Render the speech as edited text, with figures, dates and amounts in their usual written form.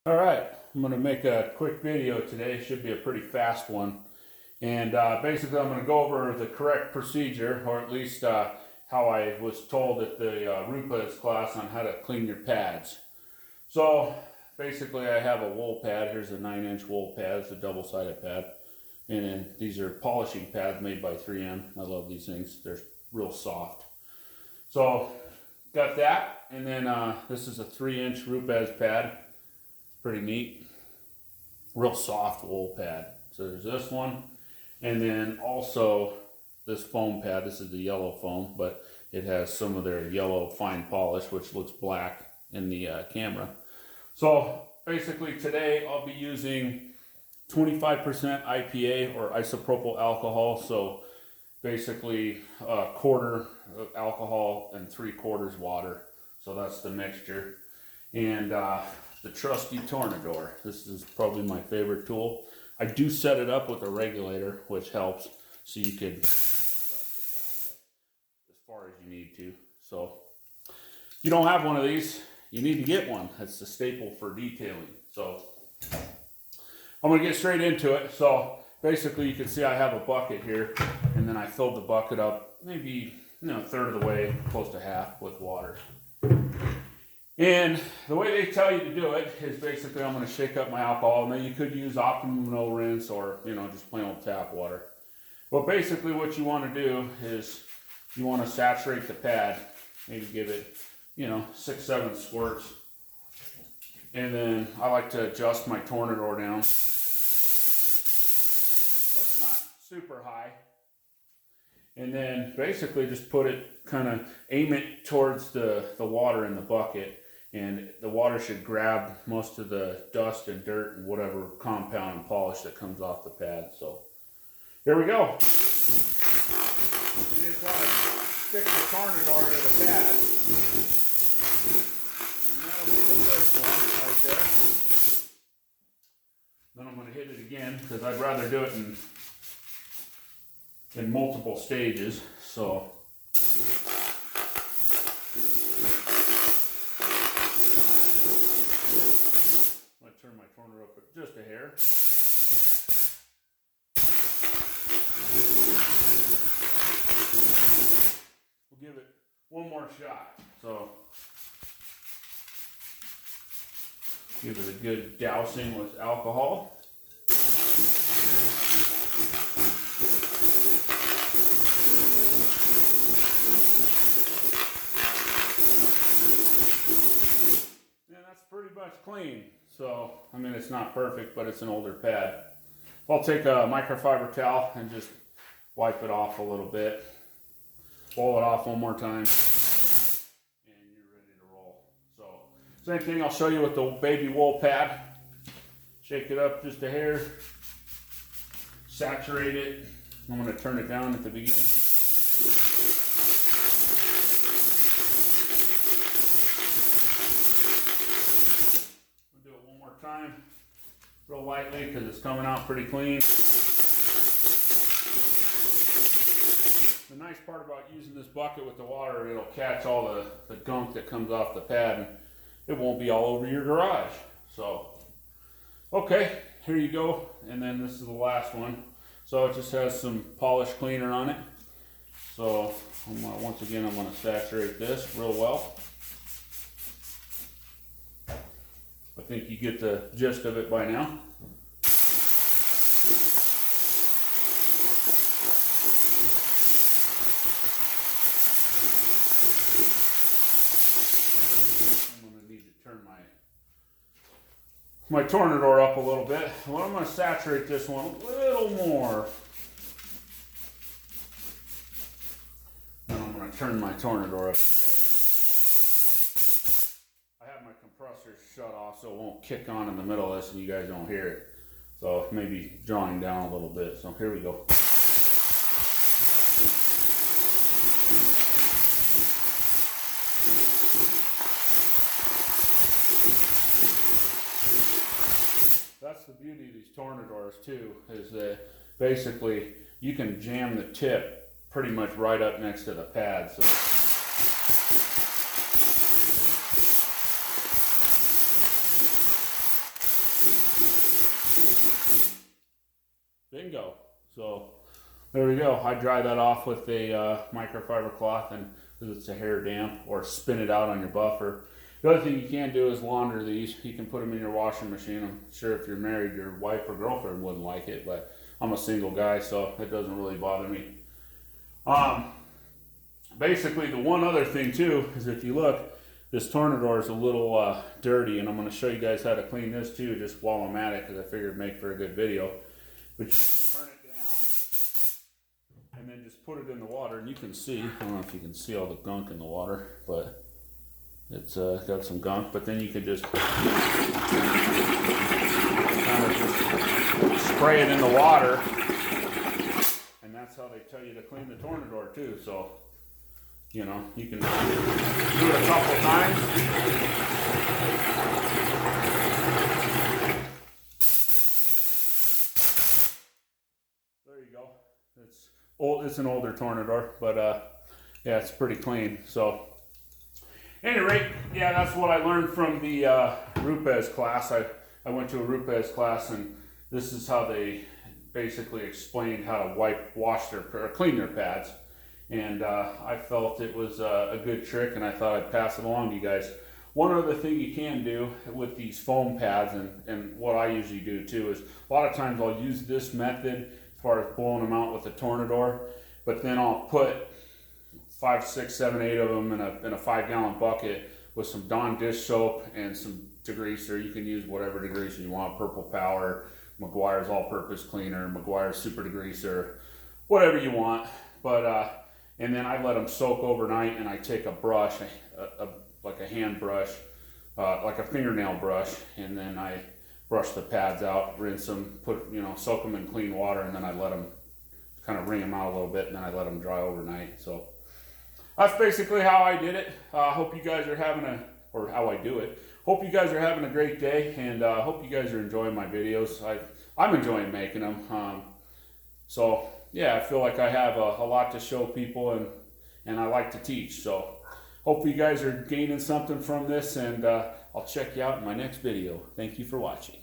All right, I'm going to make a quick video today. It should be a pretty fast one. And basically, I'm going to go over the correct procedure, or at least how I was told at the Rupes class on how to clean your pads. So basically, I have a wool pad. Here's a 9-inch wool pad. It's a double-sided pad. And then these are polishing pads made by 3M. I love these things. They're real soft. So got that. And then this is a 3-inch Rupes pad. Pretty neat, real soft wool pad. So there's this one, and then also this foam pad. This is the yellow foam, but it has some of their yellow fine polish, which looks black in the camera. So basically today I'll be using 25% IPA or isopropyl alcohol. So basically a quarter of alcohol and 3/4 water. So that's the mixture. And the trusty tornador. This is probably my favorite tool. I do set it up with a regulator, which helps, so you could adjust it down as far as you need to. So if you don't have one of these, you need to get one. That's the staple for detailing. So I'm gonna get straight into it. So basically you can see I have a bucket here, and then I filled the bucket up maybe a third of the way, close to half, with water. And the way they tell you to do it is basically I'm going to shake up my alcohol. Now you could use optimum no rinse or just plain old tap water. But basically what you want to do is you want to saturate the pad. Maybe give it 6-7 squirts. And then I like to adjust my tornador down so it's not super high. And then basically just put it, aim it towards the water in the bucket. And the water should grab most of the dust and dirt and whatever compound and polish that comes off the pad. So here we go. You just want to stick the tornador to the pad. And that'll be the first one right there. Then I'm going to hit it again because I'd rather do it in multiple stages. So turn my tornador up just a hair. We'll give it one more shot. So give it a good dousing with alcohol. And that's pretty much clean. So, it's not perfect, but it's an older pad. I'll take a microfiber towel and just wipe it off a little bit. Pull it off one more time. And you're ready to roll. So, same thing I'll show you with the baby wool pad. Shake it up just a hair. Saturate it. I'm going to turn it down at the beginning. Time real lightly because it's coming out pretty clean. The nice part about using this bucket with the water, it'll catch all the gunk that comes off the pad and it won't be all over your garage. So okay, here you go. And then this is the last one. So it just has some polish cleaner on it. So once again I'm going to saturate this real well. I think you get the gist of it by now. I'm going to need to turn my tornador up a little bit. Well, I'm going to saturate this one a little more. Then I'm going to turn my tornador up. Compressor shut off so it won't kick on in the middle of this and you guys don't hear it. So maybe drawing down a little bit. So here we go. That's the beauty of these tornadors too, is that basically you can jam the tip pretty much right up next to the pad. So bingo. So there we go. I dry that off with a microfiber cloth, and because it's a hair damp, or spin it out on your buffer. The other thing you can do is launder these. You can put them in your washing machine. I'm sure if you're married, your wife or girlfriend wouldn't like it, but I'm a single guy, so it doesn't really bother me. Basically, the one other thing too is if you look, this tornador is a little dirty, and I'm going to show you guys how to clean this too, just while I'm at it, because I figured it'd make for a good video. But you turn it down, and then just put it in the water, and you can see, I don't know if you can see all the gunk in the water, but it's got some gunk. But then you can just kind of just spray it in the water, and that's how they tell you to clean the tornador too. So, you know, you can do it a couple times. There you go. It's old. It's an older tornador, but yeah, it's pretty clean. So, at any rate, yeah, that's what I learned from the Rupes class. I went to a Rupes class, and this is how they basically explained how to wash their or clean their pads. And I felt it was a good trick, and I thought I'd pass it along to you guys. One other thing you can do with these foam pads, and what I usually do too, is a lot of times I'll use this method as far as blowing them out with the tornador, but then I'll put 5, 6, 7, 8 of them in a 5-gallon bucket with some Dawn dish soap and some degreaser. You can use whatever degreaser you want, Purple Power, Meguiar's all-purpose cleaner, Meguiar's super degreaser, whatever you want. But and then I let them soak overnight, and I take a brush, like a hand brush, like a fingernail brush, and then I brush the pads out, rinse them, soak them in clean water, and then I let them kind of wring them out a little bit, and then I let them dry overnight. So that's basically how I did it. Hope you guys are how I do it. Hope you guys are having a great day, and hope you guys are enjoying my videos. I'm enjoying making them. So yeah, I feel like I have a lot to show people, and I like to teach. So hopefully you guys are gaining something from this, and I'll check you out in my next video. Thank you for watching.